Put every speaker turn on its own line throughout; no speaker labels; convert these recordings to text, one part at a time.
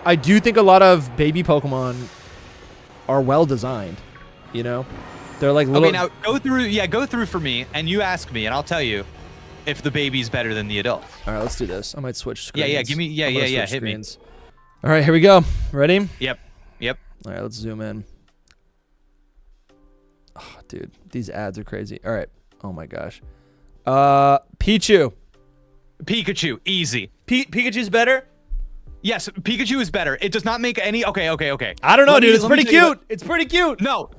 I do think a lot of baby Pokemon are well designed. You know, they're like little.
Okay, now go through for me, and you ask me, and I'll tell you if the baby's better than the adult.
All right, let's do this. I might switch screens.
Yeah, give me. Yeah, hit screens.
Me. All right, here we go. Ready?
Yep.
All right, let's zoom in. Oh, dude, these ads are crazy. All right. Oh my gosh. Pikachu,
easy.
Pikachu's better?
Yes, Pikachu is better. It does not make any. Okay.
I don't know, dude. It's pretty cute. It's pretty cute.
No.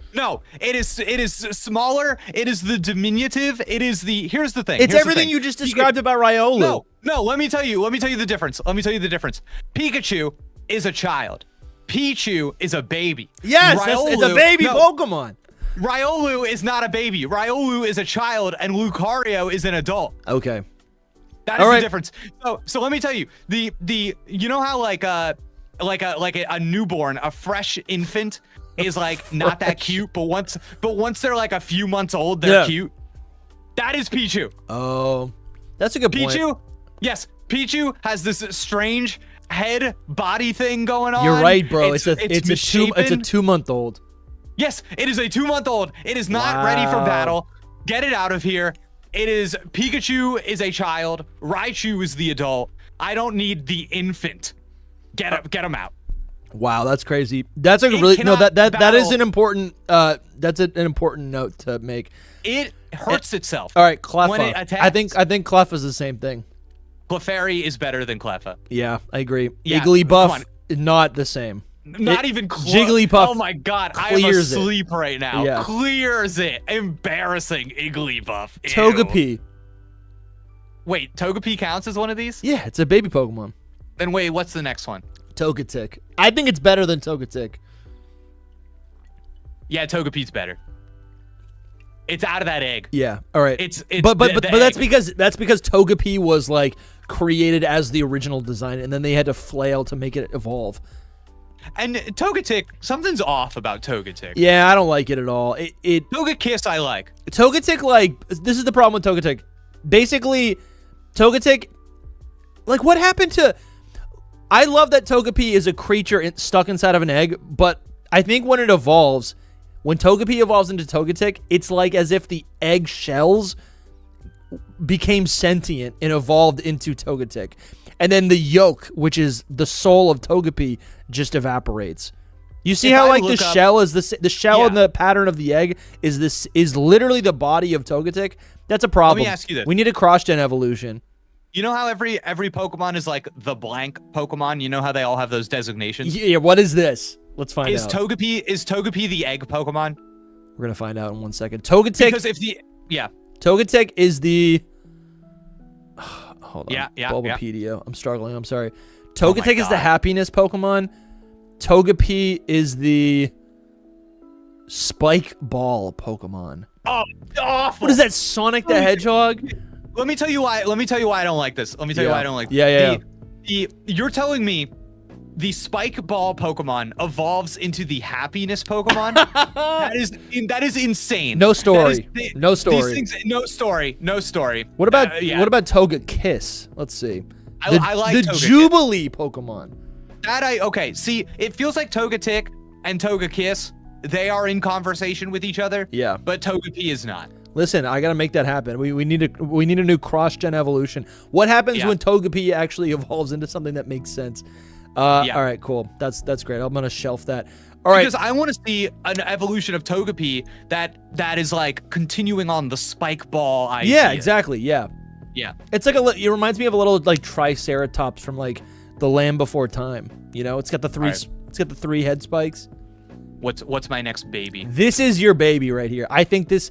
It is smaller. It is the diminutive. It is the. Here's the thing.
It's everything you just described about Riolu.
No. Let me tell you the difference. Pikachu is a child. Pichu is a baby.
Yes, it's a baby Pokemon.
Riolu is not a baby. Riolu is a child, and Lucario is an adult.
Okay.
That is the difference. So let me tell you, you know how like a newborn, a fresh infant is like not that cute, but once they're like a few months old, they're cute. That is Pichu.
Oh, that's a good point.
Pichu, yes, Pichu has this strange head body thing going on.
You're right, bro. It's a 2-month-old.
Yes, it is a 2-month-old. It is not ready for battle. Get it out of here. It is Pikachu is a child. Raichu is the adult. I don't need the infant. Get him out.
Wow, that's crazy. That's a really that is an important that's an important note to make.
It hurts itself.
All right, Cleffa.
When it attacks.
I think Cleffa's the same thing.
Clefairy is better than Cleffa.
Yeah, I agree.
Yeah,
Igglybuff not the same.
Not even close.
Jigglypuff.
Oh my god, I am asleep right now.
Yeah.
Clears it. Embarrassing Igglybuff. Ew.
Togepi.
Wait, Togepi counts as one of these?
Yeah, it's a baby Pokemon.
Then wait, what's the next one?
Togetic. I think it's better than Togetic.
Yeah, Togepi's better. It's out of that egg.
Yeah. All right.
But
that's because Togepi was like created as the original design, and then they had to flail to make it evolve.
And Togetic, something's off about Togetic.
Yeah, I don't like it at all.
Togekiss I like.
Togetic, like, this is the problem with Togetic. Basically, Togetic, like, what happened to... I love that Togepi is a creature stuck inside of an egg, but I think when it evolves, when Togepi evolves into Togetic, it's like as if the egg shells became sentient and evolved into Togetic. And then the yolk, which is the soul of Togepi, just evaporates. You see how like the shell is the shell and the pattern of the egg is literally the body of Togetic? That's a problem.
Let me ask you this.
We need a cross-gen evolution.
You know how every Pokemon is like the blank Pokemon? You know how they all have those designations?
Yeah, what is this? Let's find out.
Is Togepi the egg Pokemon?
We're gonna find out in 1 second. Togetic.
Because if the
Togetic is the. Hold on.
Yeah.
Bulbapedia. I'm struggling. I'm sorry. Togetic is the happiness Pokemon. Togepi is the spike ball Pokemon.
Oh, awful.
What is that? Sonic the Hedgehog?
Let me tell you why. I don't like this. Let me tell you why I don't like this.
Yeah.
You're telling me the spike ball Pokemon evolves into the happiness Pokemon? that is insane.
No story. No story.
These things, no story.
What about Togekiss? Let's see.
I like
the
Togekiss.
Jubilee Pokemon.
Okay. See, it feels like Togetic and Togekiss, they are in conversation with each other.
Yeah.
But Togepi is not.
Listen, I gotta make that happen. We need a new cross-gen evolution. What happens when Togepi actually evolves into something that makes sense? All right, cool. That's great. I'm gonna shelf that. All right.
Because I want to see an evolution of Togepi that is like continuing on the spike ball idea.
Yeah, exactly. Yeah.
Yeah.
It's like it reminds me of a little like Triceratops from like The Land Before Time. You know, it's got the three. It's got the 3 head spikes.
What's my next baby?
This is your baby right here. I think this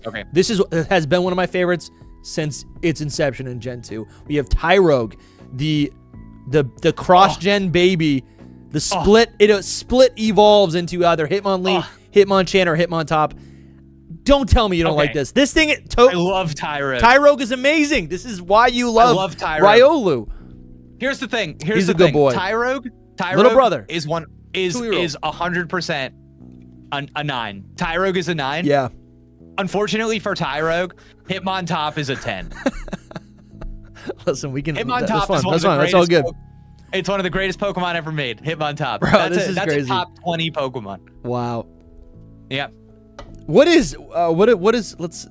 has been one of my favorites since its inception in Gen 2. We have Tyrogue, the cross-gen baby. The split split evolves into either Hitmonlee, Hitmonchan, or Hitmontop. Don't tell me you don't like this. This thing
I love Tyrogue.
Tyrogue is amazing. This is why you love
Tyrogue.
Riolu.
Here's the thing.
He's a good boy.
Tyrogue
little brother
is 100% a 9. Tyrogue is a 9.
Yeah.
Unfortunately for Tyrogue, Hitmontop is a 10.
Listen, we can.
Hitmontop is one of the
That's all good.
It's one of the greatest Pokemon ever made. Hitmontop.
Bro,
That's
is
that's
crazy.
a top 20 Pokemon.
Wow.
Yeah.
What is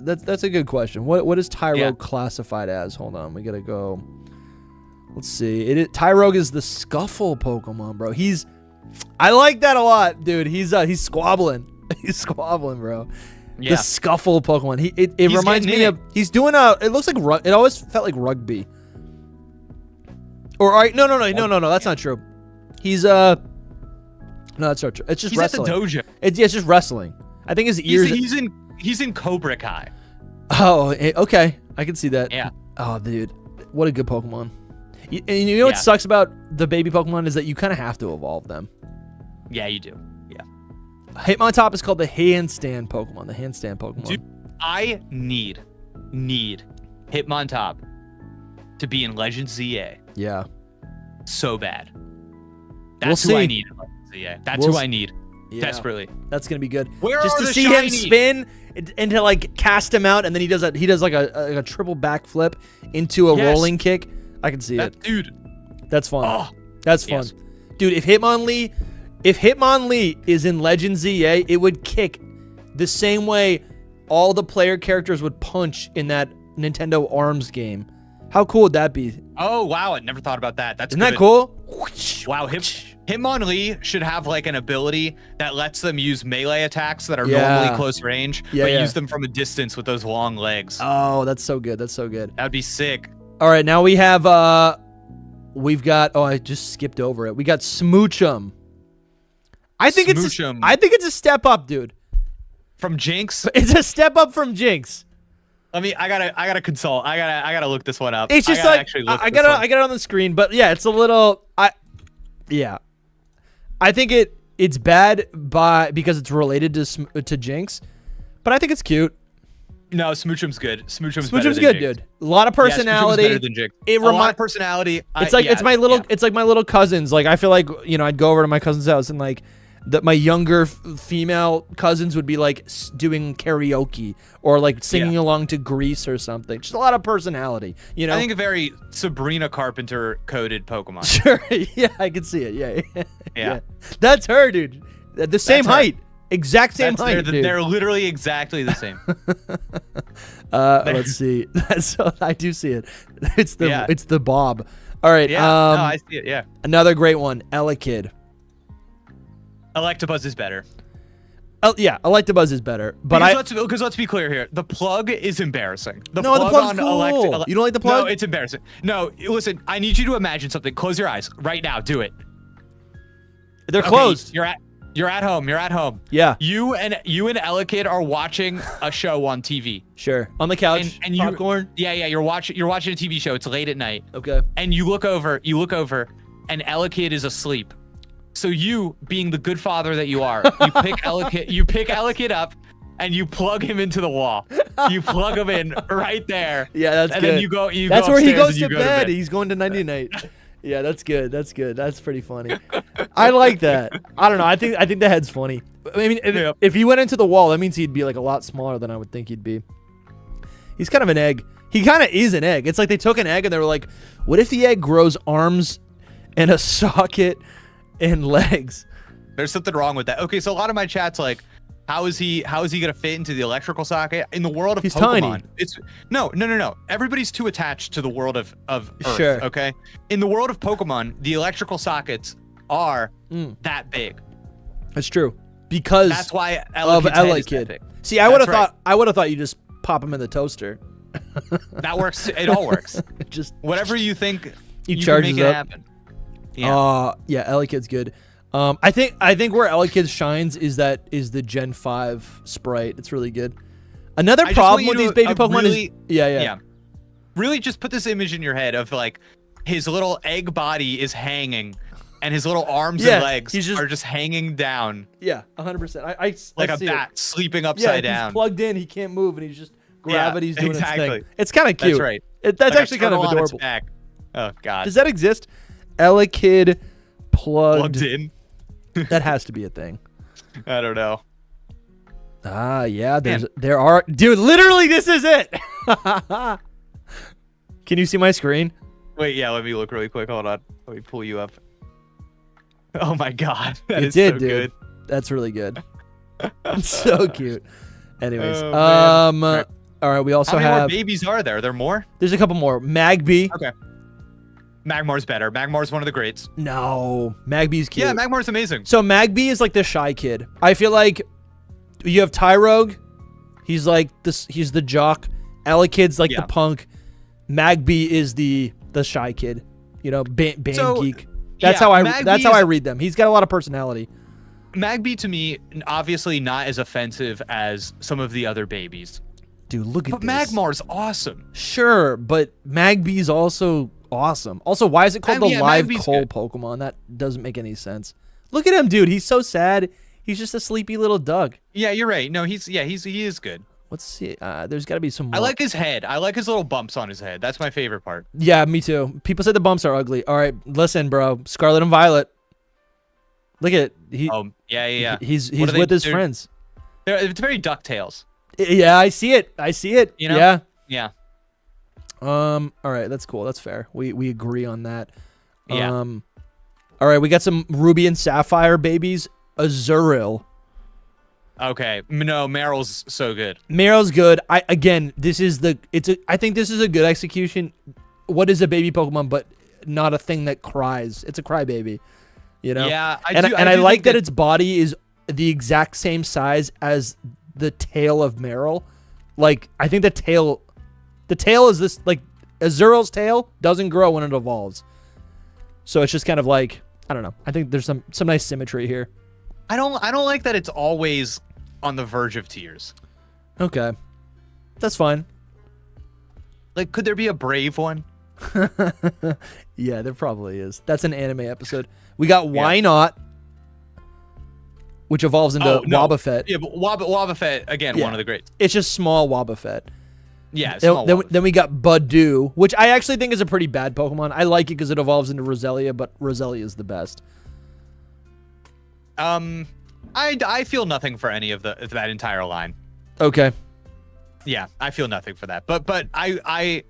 that's a good question. What is Tyrogue
Yeah.
classified as? Hold on, we gotta go. Let's see. Tyrogue is the Scuffle Pokemon, bro. I like that a lot, dude. He's squabbling. He's squabbling, bro.
Yeah.
The Scuffle Pokemon. It reminds me
getting
of. He's doing it looks like it always felt like rugby. Or no. That's not true. He's no, that's not true. It's just
He's
wrestling.
at the dojo.
It's just wrestling. I think his ears.
He's in Cobra Kai.
Oh, okay. I can see that.
Yeah.
Oh, dude, what a good Pokemon. And you know what sucks about the baby Pokemon is that you kind of have to evolve them.
Yeah, you do. Yeah.
Hitmontop is called the handstand Pokemon. The handstand Pokemon.
Dude, I need Hitmontop to be in Legends ZA
Yeah.
so bad.
We'll
That's who I
see.
need in Legends ZA. That's who I need desperately.
That's gonna be good.
Where
Just
are
to
the
see him
shiny?
spin and to like cast him out, and then he does like a triple backflip into a rolling kick. I can see it.
Dude.
That's fun.
Oh,
That's fun.
yes.
Dude, if Hitmonlee is in Legends ZA, it would kick the same way all the player characters would punch in that Nintendo ARMS game. How cool would that be?
Oh, wow. I never thought about that. That's
Isn't
good.
that cool?
Wow. Hitmonlee should have like an ability that lets them use melee attacks that are
Yeah.
normally close range,
Yeah,
but
yeah.
use them from a distance with those long legs.
Oh, that's so good. That's so good.
That'd be sick.
All right, now we have we've got I just skipped over it. We got Smoochum. I think
Smoochum.
it's a step up, dude.
From Jinx.
It's a step up from Jinx.
I gotta consult. I gotta look this one up.
It's just
I
like
got
I got it on the screen, but yeah, it's a little I think it's bad because it's related to Jinx, but I think it's cute.
No, Smoochum's good. Smoochum's
good,
Jinx.
dude. A lot of personality.
Yeah, Smoochum's better than Jinx.
It
A lot of personality.
It's like it's my little cousins. Like I feel like I'd go over to my cousin's house and like my younger female cousins would be like doing karaoke or like singing along to Grease or something. Just a lot of personality. I
think a very Sabrina Carpenter coded Pokemon.
Sure. Yeah, I can see it. Yeah.
Yeah.
That's her, dude. The same height. Exact same height.
They're literally exactly the same.
Let's see. I do see it. It's the Bob. All right.
Yeah. No, I see it. Yeah.
Another great one. Elekid.
Electabuzz is better.
Oh yeah, Electabuzz is better, but
because let's be clear here. The plug is embarrassing.
The plug's cool. You don't like the plug?
No, it's embarrassing. No, listen. I need you to imagine something. Close your eyes right now. Do it.
They're closed.
You're at home. You're at home.
Yeah.
You and Elekid are watching a show on TV.
Sure. On the couch.
And
popcorn.
Yeah. You're watching a TV show. It's late at night.
Okay.
And you look over, and Elekid is asleep. So you, being the good father that you are, you pick Elekid up, and you plug him into the wall. You plug him in right there.
Yeah, that's good.
And then you go.
That's where he goes
to
bed. He's going to nighty night. Yeah, that's good. That's good. That's pretty funny. I like that. I don't know. I think the head's funny. I mean, if he went into the wall, that means he'd be like a lot smaller than I would think he'd be. He's kind of an egg. He kind of is an egg. It's like they took an egg and they were like, what if the egg grows arms and a socket and legs?
There's something wrong with that. Okay, so a lot of my chat's like, how is he gonna fit into the electrical socket in the world of
He's
Pokemon?
tiny.
It's no. Everybody's too attached to the world of Earth.
Sure.
Okay. In the world of Pokemon, the electrical sockets are that big.
That's true. Because
that's why
of Elekid. See, I would have thought you just pop him in the toaster.
That works. It all works.
Just
whatever you think,
he
you
charges
can make
up.
it happen. Yeah.
Yeah, Elekid's good. I think where Elekid shines is the Gen 5 sprite. It's really good. Another problem with these baby Pokemon is yeah.
Really, just put this image in your head of like his little egg body is hanging, and his little arms and legs are just hanging down.
Yeah, 100%.
Like
I
a
see
bat
it.
sleeping upside down.
He's plugged in. He can't move, and he's just gravity's doing
exactly.
its thing. It's kind of cute.
That's right.
That's
like
actually kind of adorable.
Oh God.
Does that exist? Elekid plugged
in?
That has to be a thing.
I don't know.
Yeah. There are, dude. Literally, this is it. Can you see my screen?
Wait, yeah, let me look really quick. Hold on. Let me pull you up. Oh my god. That
It
is
did,
so
dude.
good.
That's really good. So cute. Anyways,
Oh, man.
all right, we also
How many more
have
babies are there? Are there more?
there's a couple more. Magby.
Okay. Magmar's better. Magmar's one of the greats.
No, Magby's cute.
Yeah, Magmar's amazing.
So Magby is like the shy kid. I feel like you have Tyrogue. He's like this. He's the jock. Elekid's like the punk. Magby is the shy kid. You know, band geek. That's how I read them. He's got a lot of personality.
Magby to me, obviously not as offensive as some of the other babies.
Dude, look at
this.
this.
But Magmar's awesome.
Sure, but Magby's also awesome. Also, why is it called the live
Magby's
coal
good.
Pokemon? That doesn't make any sense. Look at him, dude. He's so sad. He's just a sleepy little Doug.
Yeah, you're right. No, he is good.
Let's see. There's got to be some more.
I like his head. I like his little bumps on his head. That's my favorite part.
Yeah, me too. People say the bumps are ugly. All right, listen, bro. Scarlet and Violet. Look at
yeah.
He's with his friends.
It's very DuckTales.
Yeah, I see it. You know? Yeah.
Yeah.
All right, that's cool. That's fair. We agree on that.
Yeah.
All right, we got some Ruby and Sapphire babies. Azurill.
Okay. No, Meryl's so good.
Meryl's good. I think this is a good execution. What is a baby Pokemon but not a thing that cries? It's a crybaby. You know?
Yeah,
I like that its body is the exact same size as the tail of Meryl. Like, I think the tail is this, like, Azurill's tail doesn't grow when it evolves. So it's just kind of like, I don't know. I think there's some nice symmetry here.
I don't like that it's always on the verge of tears.
Okay. That's fine.
Like, could there be a brave one?
Yeah, there probably is. That's an anime episode. We got Why Not, which evolves into Wobbuffet.
Yeah, but Wobbuffet, again, one of the greats.
It's just small Wobbuffet.
Yeah,
then we got Badoo, which I actually think is a pretty bad Pokemon. I like it because it evolves into Roselia, but Roselia is the best.
I feel nothing for any of that entire line.
Okay.
Yeah, I feel nothing for that. But I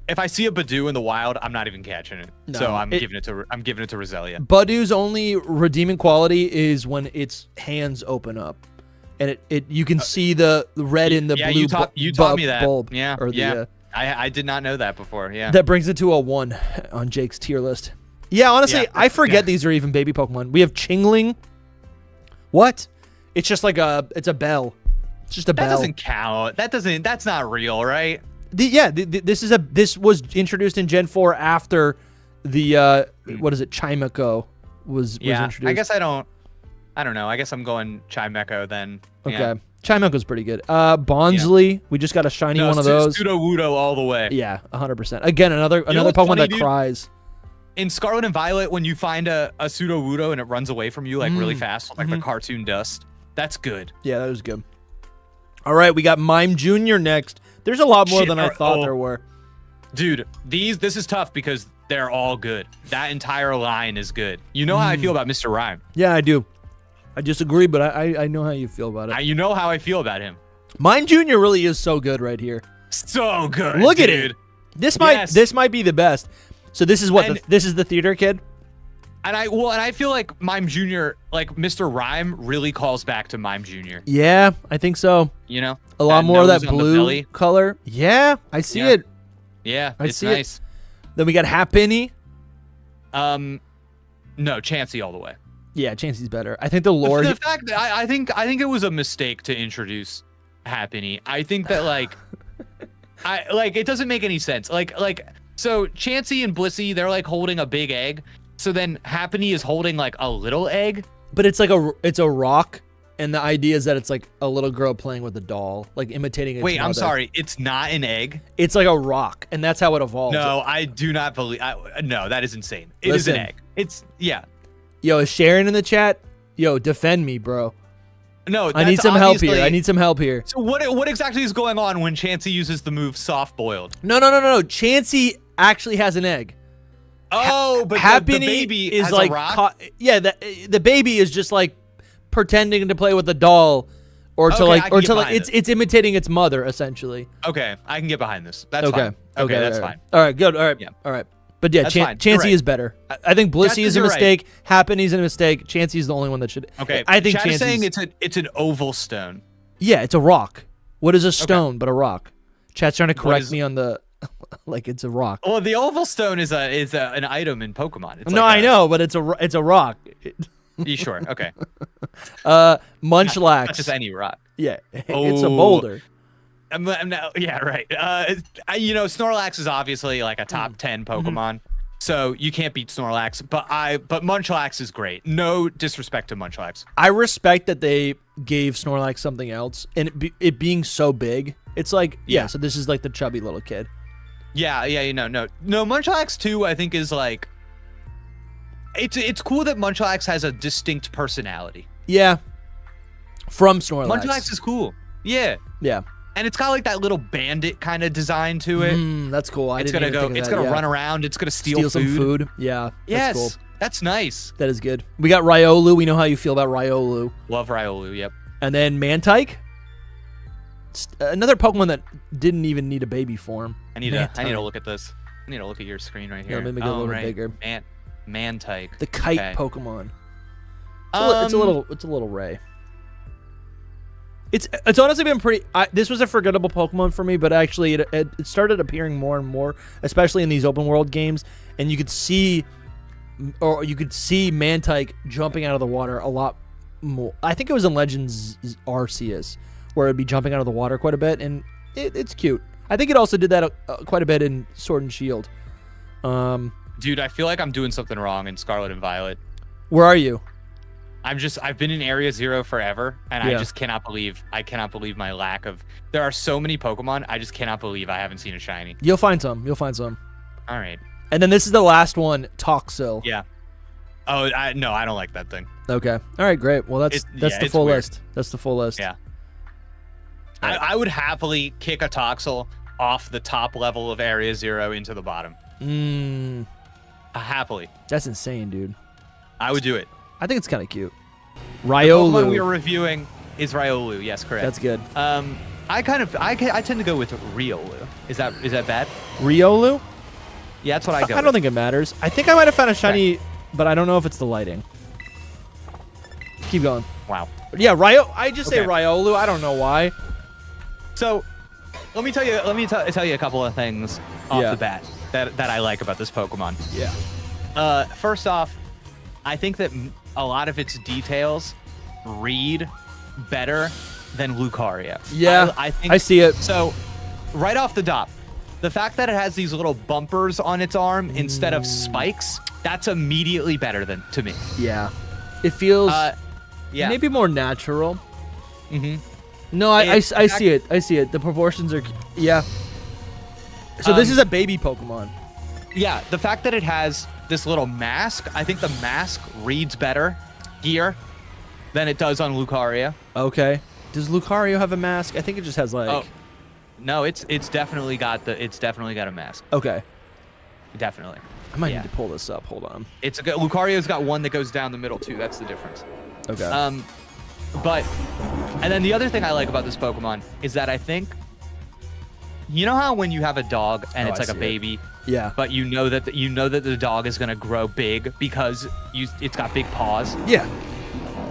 if I see a Badoo in the wild, I'm not even catching it. No, so I'm giving it to Roselia.
Badoo's only redeeming quality is when its hands open up, and you can see the red in the blue.
You taught me that.
Bulb.
Yeah.
Or the,
I did not know that before. Yeah.
That brings it to a 1 on Jake's tier list. Yeah, honestly, I forget these are even baby Pokemon. We have Chingling. What? It's just like it's a bell. It's just a bell.
That doesn't count. That's not real, right?
This was introduced in Gen 4 after the what is it? Chimeco was introduced.
I guess I don't know. I guess I'm going Chimeco then.
Okay.
Yeah.
Chimeco's pretty good. Bonsley, we just got a shiny one of those.
Sudowoodo all the way.
Yeah, 100%. Again, another Pokemon that cries.
In Scarlet and Violet, when you find a Sudowoodo and it runs away from you like really fast, like the cartoon dust, that's good.
Yeah, that was good. All right, we got Mime Jr. next. There's a lot more than I thought there were.
Dude, this is tough because they're all good. That entire line is good. You know how I feel about Mr. Rhyme.
Yeah, I do. I disagree, but I know how you feel about it.
You know how I feel about him.
Mime Jr. really is so good right here.
So good.
Look at it. This might be the best. So this is what this is the theater kid.
And I feel like Mime Jr., like Mr. Rhyme, really calls back to Mime Jr.
Yeah, I think so.
You know,
a lot more of that blue color. Yeah, I see it.
Yeah, it's nice.
Then we got Happiny.
No, Chansey all the way.
Yeah, Chansey's better. I think the lore.
The fact that I think it was a mistake to introduce Happiny. I think that it doesn't make any sense. So Chansey and Blissey, they're like holding a big egg. So then Happiny is holding like a little egg.
But it's like it's a rock, and the idea is that it's like a little girl playing with a doll, like imitating its mother.
I'm sorry, it's not an egg.
It's like a rock, and that's how it evolves.
No, I do not believe. No, that is insane. It is an egg.
Yo, is Sharon in the chat? Yo, defend me, bro.
No,
I need some help here.
So what exactly is going on when Chansey uses the move soft boiled?
No. Chansey actually has an egg.
Oh, but the baby is like a rock?
The baby is just like pretending to play with a doll, it's imitating its mother essentially.
Okay, I can get behind this. That's fine.
Okay,
that's
right.
fine.
All right, good. All right,
yeah.
All right. But yeah,
That's fine. You're
Chansey
right.
is better. I think Blissey is a
you're right.
mistake. Happany's a mistake. Chansey is the only one that should.
Okay.
I think
Chad is saying
Chansey's.
it's an oval stone.
Yeah, it's a rock. What is a stone but a rock? Chat's trying to correct me on the like it's a rock.
Well, the oval stone is an item in Pokemon. It's
No, I know, but it's a rock.
You sure? Okay.
Munchlax.
Not just any rock.
Yeah, it's a boulder.
Yeah, right. Snorlax is obviously like a top 10 Pokemon, so you can't beat Snorlax. But Munchlax is great. No disrespect to Munchlax.
I respect that they gave Snorlax something else, and it being so big, it's like so this is like the chubby little kid.
Yeah. No. Munchlax too, I think is like. It's cool that Munchlax has a distinct personality.
Yeah. From Snorlax.
Munchlax is cool. Yeah.
Yeah.
And it's got like that little bandit kind of design to it.
That's cool.
It's gonna run around. It's gonna steal
some food. Yeah.
Yes.
That's cool.
That's nice.
That is good. We got Riolu. We know how you feel about Riolu.
Love Riolu. Yep.
And then Mantike. Another Pokemon that didn't even need a baby form.
I need to look at this. I need to look at your screen right here.
Yeah, let me get a little bit bigger.
Mantike.
The kite Pokemon. It's a little Ray. It's honestly been pretty. This was a forgettable Pokemon for me, but actually it started appearing more and more, especially in these open world games, and you could see Mantike jumping out of the water a lot more. I think it was in Legends Arceus where it'd be jumping out of the water quite a bit, and it's cute. I think it also did that quite a bit in Sword and Shield.
Dude, I feel like I'm doing something wrong in Scarlet and Violet.
Where are you?
I've been in Area 0 forever, and I just cannot believe my lack of. There are so many Pokemon, I just cannot believe I haven't seen a shiny.
You'll find some.
All right.
And then this is the last one, Toxel.
Yeah. Oh, no, I don't like that thing.
Okay. All right, great. Well, that's the full list. That's the full list.
Yeah.
Right.
I would happily kick a Toxel off the top level of Area 0 into the bottom. Happily.
That's insane, dude.
I would do it.
I think it's kind of cute.
The
Riolu.
Pokemon we are reviewing is Riolu. Yes, correct.
That's good.
I tend to go with Riolu. Is that bad?
Riolu?
Yeah, that's what I go.
I don't think it matters. I think I might have found a shiny, but I don't know if it's the lighting. Keep going.
Wow.
Yeah, I just say Riolu. I don't know why.
So, let me tell you a couple of things off the bat that I like about this Pokemon.
Yeah.
First off, I think that a lot of its details read better than Lucario.
Yeah, I see it.
So, right off the top, the fact that it has these little bumpers on its arm instead of spikes, that's immediately better than to me.
Yeah. It feels maybe more natural. No, I see it. I see it. The proportions are So this is a baby Pokemon.
Yeah, the fact that it has this little mask, I think the mask reads better here than it does on Lucario.
Okay. Does Lucario have a mask? I think it just has like.
Oh, no, it's definitely got a mask.
Okay.
Definitely.
I might need to pull this up. Hold on.
Lucario's got one that goes down the middle too. That's the difference.
Okay.
And then the other thing I like about this Pokemon is that I think, you know how when you have a dog and it's like a baby, but you know that the dog is gonna grow big because it's got big paws.
Yeah.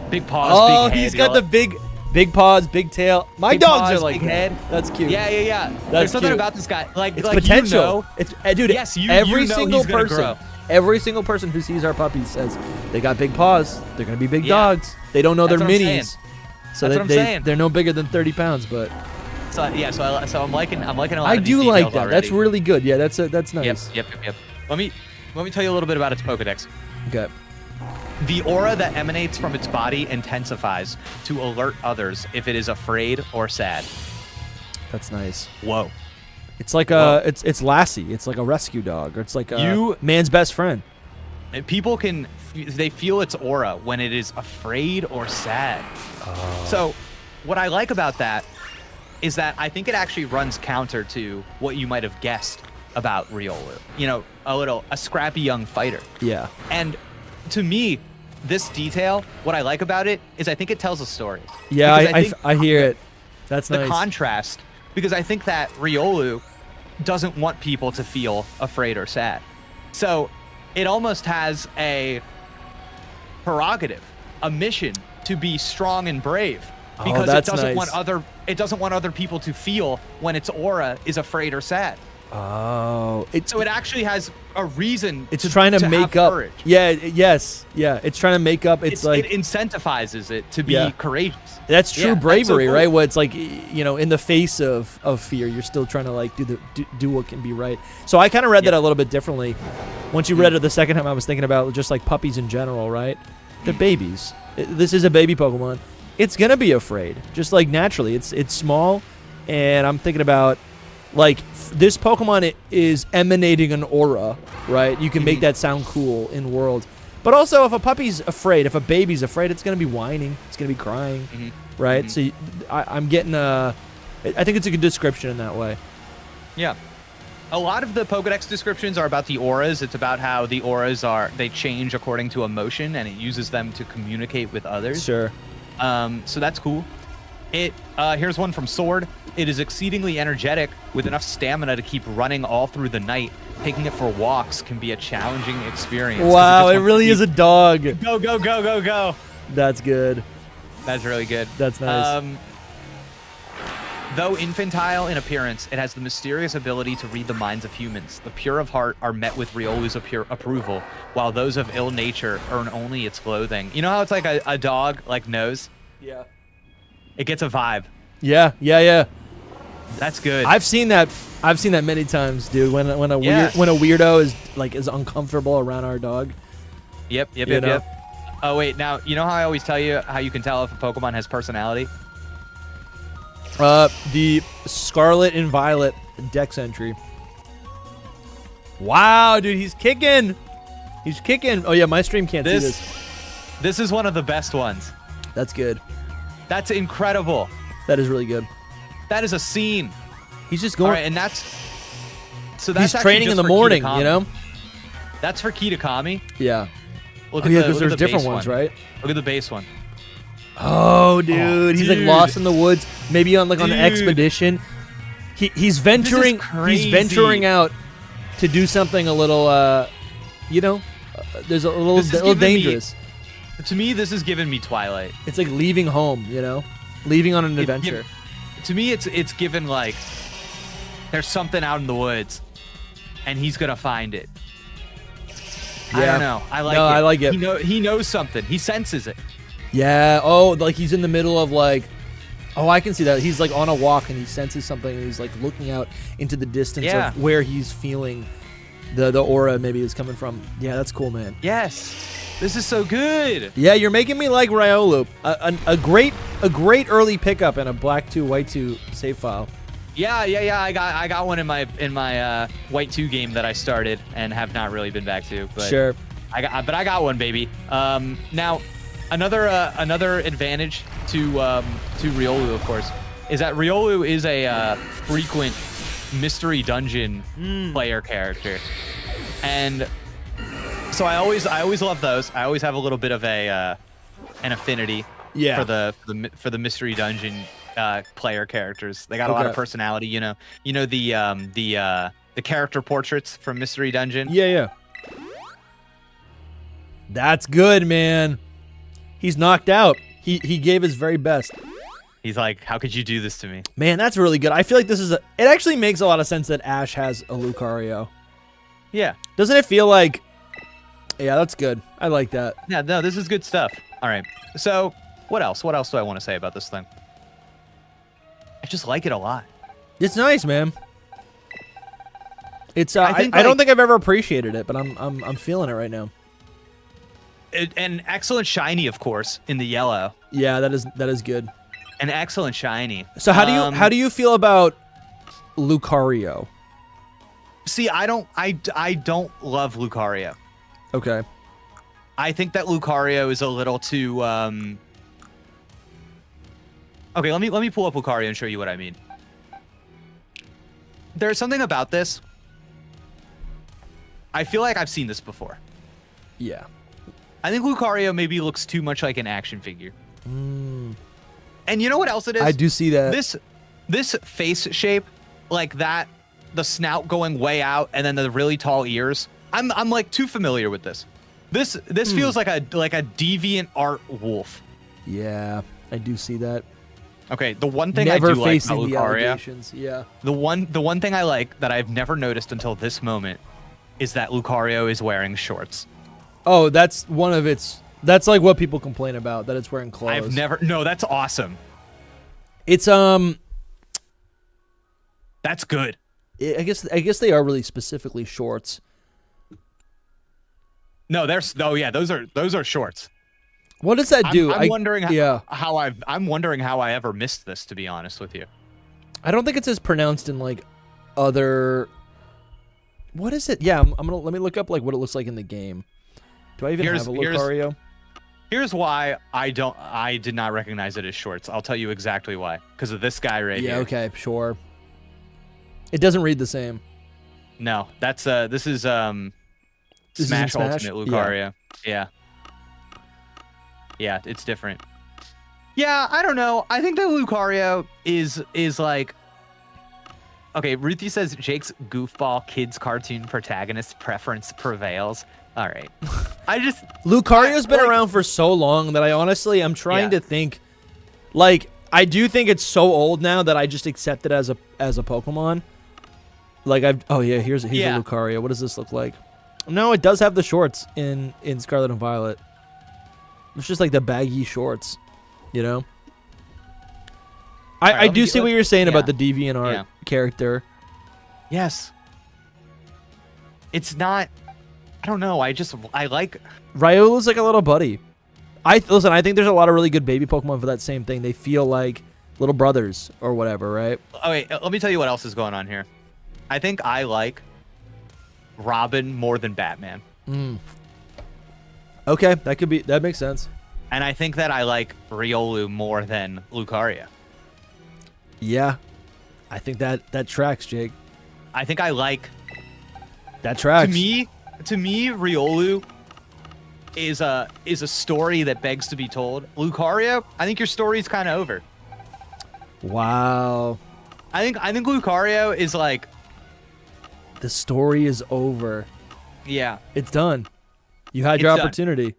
Big paws. Big head,
he's got the big paws, big tail. My
big
dogs
paws,
are like
big head.
That's cute.
Yeah. There's something about this guy.
It's potential.
It's
dude.
Yes,
every single person who sees our puppies says they got big paws. They're gonna be big dogs. They don't know they're minis. So they're no bigger than 30 pounds, but.
So I'm liking a lot.
I
of
do
these
like
details
that.
already.
That's really good. Yeah, that's nice.
Yep. Let me tell you a little bit about its Pokedex.
Okay.
The aura that emanates from its body intensifies to alert others if it is afraid or sad.
That's nice.
Whoa.
It's like it's Lassie. It's like a rescue dog, or it's like a man's best friend.
And people they feel its aura when it is afraid or sad.
Oh.
So, what I like about that is that I think it actually runs counter to what you might have guessed about Riolu. You know, a scrappy young fighter.
Yeah.
And to me, this detail, what I like about it is I think it tells a story.
Yeah, I hear it. That's nice.
The contrast, because I think that Riolu doesn't want people to feel afraid or sad. So it almost has a prerogative, a mission to be strong and brave, because
that's
it doesn't
nice.
want other people to feel when its aura is afraid or sad.
Oh,
So it actually has a reason.
It's trying to make up.
Courage.
Yeah, yes, yeah. It's trying to make up. It
incentivizes it to be courageous.
That's true bravery,
that's so cool.
right? Where it's like, in the face of fear, you're still trying to like do what can be right. So I kind of read that a little bit differently. Once you read it the second time, I was thinking about just like puppies in general, right? They're babies. This is a baby Pokemon. It's gonna be afraid, just like naturally. It's small, and I'm thinking about. Like, this Pokemon is emanating an aura, right? You can make that sound cool in world. But also, if a puppy's afraid, if a baby's afraid, it's going to be whining. It's going to be crying, right? So I'm getting I think it's a good description in that way.
Yeah. A lot of the Pokedex descriptions are about the auras. It's about how the auras they change according to emotion, and it uses them to communicate with others.
Sure.
So that's cool. Here's one from Sword. It is exceedingly energetic with enough stamina to keep running all through the night. Taking it for walks can be a challenging experience.
Wow, it really is a dog.
Go, go, go, go, go.
That's good.
That's really good.
That's nice.
Though infantile in appearance, it has the mysterious ability to read the minds of humans. The pure of heart are met with Riolu's approval, while those of ill nature earn only its loathing. You know how it's like a dog like knows?
Yeah.
It gets a vibe.
Yeah.
That's good.
I've seen that many times, dude. When a weirdo is uncomfortable around our dog.
Yep. Oh wait, now you know how I always tell you how you can tell if a Pokemon has personality?
The Scarlet and Violet Dex entry. Wow, dude, he's kicking. He's kicking. Oh yeah, my stream can't see this.
This is one of the best ones.
That's good.
That's incredible.
That is really good.
That is a scene.
He's just going.
All right, and that's
he's training in the morning, you know?
That's for Kitakami.
Yeah.
Look
because there's different ones, right?
Look at the base one.
Oh, dude. He's like lost in the woods, maybe on an expedition. He's venturing out to do something a little there's a little dangerous.
To me, this is giving me Twilight.
It's like leaving home, leaving on an adventure.
To me, it's given like there's something out in the woods, and he's gonna find it. Yeah. I don't know. I like it. He knows something. He senses it.
Yeah. Oh, like he's in the middle of I can see that. He's like on a walk and he senses something and he's like looking out into the distance of where he's feeling the aura maybe is coming from. Yeah, that's cool, man.
Yes. This is so good.
Yeah, you're making me like Riolu. A great early pickup and a black 2 white 2 save file.
Yeah. I got one in my white 2 game that I started and have not really been back to. But
sure.
I got one, baby. Now, another advantage to Riolu, of course, is that Riolu is a frequent mystery dungeon player character, and so I always love those. I always have a little bit of an affinity for the mystery dungeon player characters. They got a lot of personality, the character portraits from Mystery Dungeon.
Yeah. That's good, man. He's knocked out. He gave his very best.
He's like, how could you do this to me?
Man, that's really good. I feel like this is it actually makes a lot of sense that Ash has a Lucario.
Yeah.
Doesn't it feel like... Yeah, that's good. I like that.
Yeah, no, this is good stuff. All right. So, what else? What else do I want to say about this thing? I just like it a lot.
It's nice, man. It's I don't think I've ever appreciated it, but I'm feeling it right now.
An excellent shiny, of course, in the yellow.
Yeah, that is good.
An excellent shiny.
So how do you feel about Lucario?
See, I don't love Lucario.
Okay.
I think that Lucario is a little too Okay, let me pull up Lucario and show you what I mean. There's something about this. I feel like I've seen this before.
Yeah.
I think Lucario maybe looks too much like an action figure. And you know what else it is?
I do see that.
This face shape, like that, the snout going way out, and then the really tall ears. I'm like too familiar with this. This feels like a deviant art wolf.
Yeah, I do see that.
Okay, the one thing
Never
I do like
facing
about
the
Lucario,
allegations. Yeah.
the one thing I like that I've never noticed until this moment is that Lucario is wearing shorts.
Oh, that's one of its. That's like what people complain about, that it's wearing clothes.
No, that's awesome.
It's
That's good.
I guess they are really specifically shorts.
No, those are shorts.
What does that do?
I'm wondering
I'm
wondering how I ever missed this, to be honest with you.
I don't think it's as pronounced in like other. What is it? Yeah, let me look up like what it looks like in the game. Do I even have a Lucario?
Here's why I did not recognize it as shorts. I'll tell you exactly why. Because of this guy right here.
Yeah, okay, sure. It doesn't read the same.
No, that's this is Smash Ultimate Lucario. Yeah. Yeah, it's different. Yeah, I don't know. I think that Lucario is like. Okay, Ruthie says Jake's goofball kids cartoon protagonist preference prevails. All right.
Lucario's been around for so long that I'm trying to think. Like, I do think it's so old now that I just accept it as a Pokemon. Like here's a Lucario. What does this look like? No, it does have the shorts in Scarlet and Violet. It's just like the baggy shorts, you know? I do see what you're saying about the DeviantArt character.
Yes. It's not. I don't know. I like.
Riolu's like a little buddy. I think there's a lot of really good baby Pokemon for that same thing. They feel like little brothers or whatever, right?
Oh wait, let me tell you what else is going on here. I think I like Robin more than Batman.
Okay, that makes sense.
And I think that I like Riolu more than Lucario.
Yeah, I think that tracks, Jake.
I think I like.
That tracks.
To me, Riolu is a story that begs to be told. Lucario, I think your story's kind of over.
Wow.
I think Lucario is like.
The story is over.
Yeah.
It's done. You had your opportunity.
Done.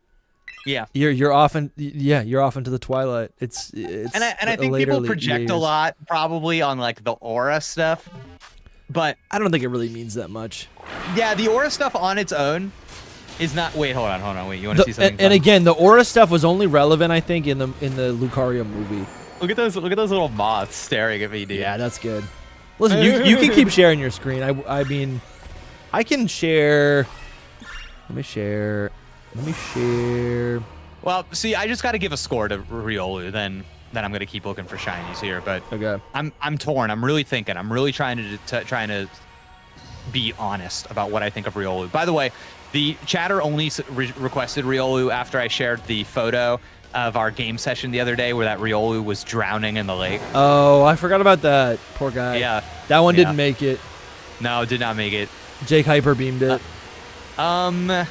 Yeah.
You're off into the twilight. It's
and I think people project a lot probably on like the aura stuff. But
I don't think it really means that much.
Yeah, the aura stuff on its own is not. Wait, hold on. Wait, you want to see something?
And again, the aura stuff was only relevant, I think, in the Lucario movie.
Look at those little moths staring at me, dude.
Yeah, that's good. Listen, you can keep sharing your screen. I mean, I can share. Let me share.
Well, see, I just got to give a score to Riolu. Then I'm gonna keep looking for shinies here. But
okay,
I'm torn. I'm really thinking. I'm really trying to be honest about what I think of Riolu. By the way, the chatter only requested Riolu after I shared the photo of our game session the other day where that Riolu was drowning in the lake.
Oh, I forgot about that. Poor guy.
Yeah.
That one didn't make it.
No, did not make it.
Jake hyper beamed it.
Man,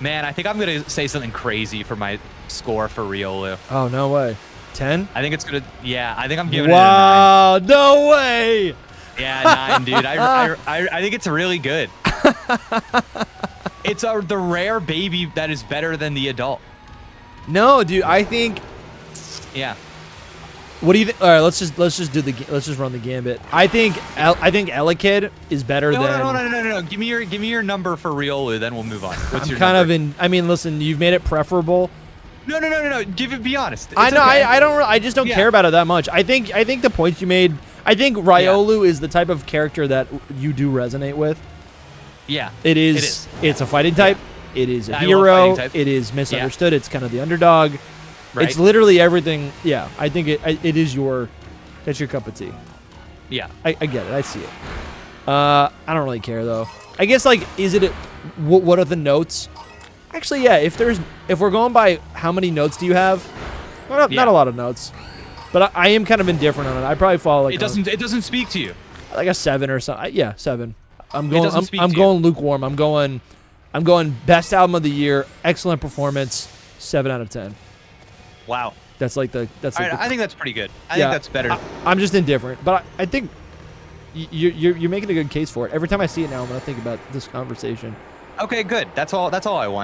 I think I'm going to say something crazy for my score for Riolu.
Oh, no way. 10?
I think it's going to, I think I'm giving it a 9.
Wow, no way.
Yeah, 9, dude. I think it's really good. It's the rare baby that is better than the adult.
No, dude, I think.
Yeah.
What do you think? All right, let's just run the gambit. I think Elekid is better than.
No. Give me your number for Riolu, then we'll move on. What's your
kind
number?
of in. I mean, listen, you've made it preferable.
No. Be honest. It's
I know.
Okay.
I just don't care about it that much. I think the points you made. I think Riolu is the type of character that you do resonate with.
Yeah.
It is. It's a fighting type. It is a
I
hero. It is misunderstood. It's kind of the underdog.
Right.
It's literally everything. Yeah, I think it is that's your cup of tea.
Yeah.
I get it. I see it. I don't really care though. I guess what are the notes? Actually, yeah. If we're going by how many notes do you have? Well, not a lot of notes, but I am kind of indifferent on it. I probably fall like
it doesn't speak to you.
Like a 7 or something. Yeah, 7. I'm going lukewarm. I'm going best album of the year, excellent performance, 7 out of 10.
Wow.
That's like the.
I think that's pretty good. I think that's better.
I'm just indifferent, but I think you're making a good case for it. Every time I see it now, I'm gonna think about this conversation.
Okay, good. That's all I want.